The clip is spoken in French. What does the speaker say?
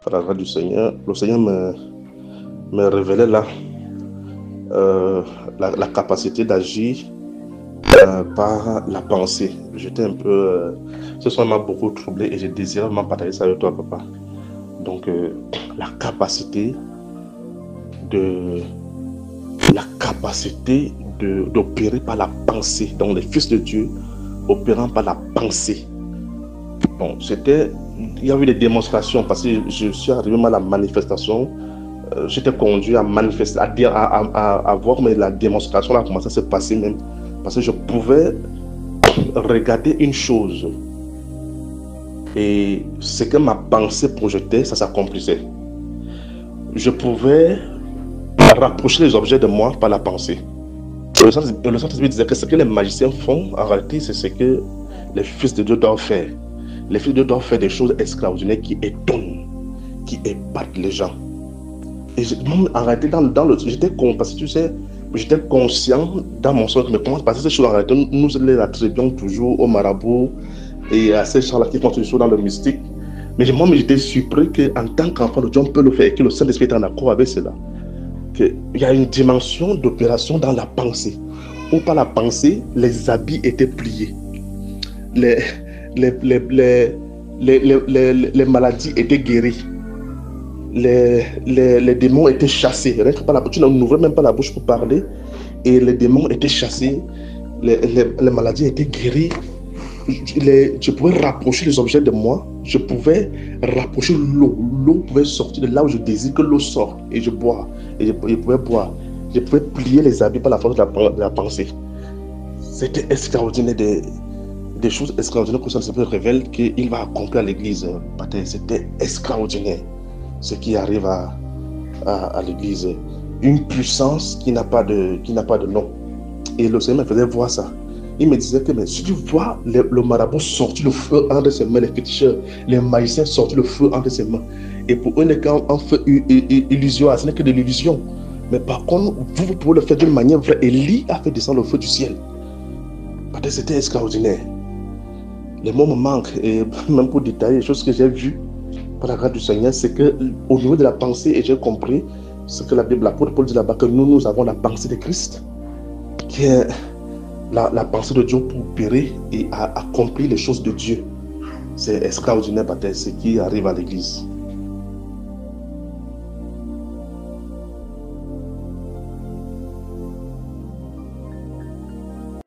Par la grâce du Seigneur, le Seigneur me révélait là la capacité d'agir par la pensée. J'étais un peu... ce soir m'a beaucoup troublé et j'ai désiré vraiment partager ça avec toi, papa. Donc, la capacité d'opérer par la pensée. Donc, les fils de Dieu opérant par la pensée. Bon, il y a eu des démonstrations parce que je suis arrivé à la manifestation. J'étais conduit à manifester, à voir, mais la démonstration a commencé à se passer même. Parce que je pouvais regarder une chose et ce que ma pensée projetait, ça s'accomplissait. Je pouvais rapprocher les objets de moi par la pensée. Le Saint-Esprit disait que ce que les magiciens font, en réalité, c'est ce que les fils de Dieu doivent faire. Les fils de Dieu doivent faire des choses extraordinaires qui étonnent, qui épatent les gens. Et en réalité, parce que tu sais, j'étais conscient dans mon sens, mais comment se passer ces choses en réalité, nous les attribuons toujours au marabout et à ces gens-là qui font des choses dans le mystique. Mais moi, j'étais surpris qu'en tant qu'enfant de Dieu, on peut le faire et que le Saint-Esprit est en accord avec cela. Il y a une dimension d'opération dans la pensée, où par la pensée, les habits étaient pliés. Les maladies étaient guéries. Les démons étaient chassés. Tu n'ouvrais même pas la bouche pour parler. Et les démons étaient chassés. Les maladies étaient guéries. Je pouvais rapprocher les objets de moi. Je pouvais rapprocher l'eau. L'eau pouvait sortir de là où je désire que l'eau sorte. Et je bois. Et je pouvais boire. Je pouvais plier les habits par la force de la pensée. C'était extraordinaire. Des choses extraordinaires que le Saint-Esprit révèle qu'il va accomplir à l'église. C'était extraordinaire ce qui arrive à l'église. Une puissance qui n'a pas de nom. Et le Seigneur me faisait voir ça. Il me disait que mais si tu vois le marabout sortir le feu entre ses mains, les féticheurs, les magiciens sortir le feu entre ses mains. Et pour eux, un feu illusoire, ce n'est que de l'illusion. Mais par contre, vous pouvez le faire d'une manière vraie. Élie a fait descendre le feu du ciel. C'était extraordinaire. Les mots me manquent. Et même pour détailler les choses que j'ai vues par la grâce du Seigneur, c'est qu'au niveau de la pensée, et j'ai compris ce que la Bible, l'apôtre Paul dit là-bas, que nous avons la pensée de Christ, qui est la pensée de Dieu pour opérer et accomplir les choses de Dieu. C'est extraordinaire, ce qui arrive à l'église.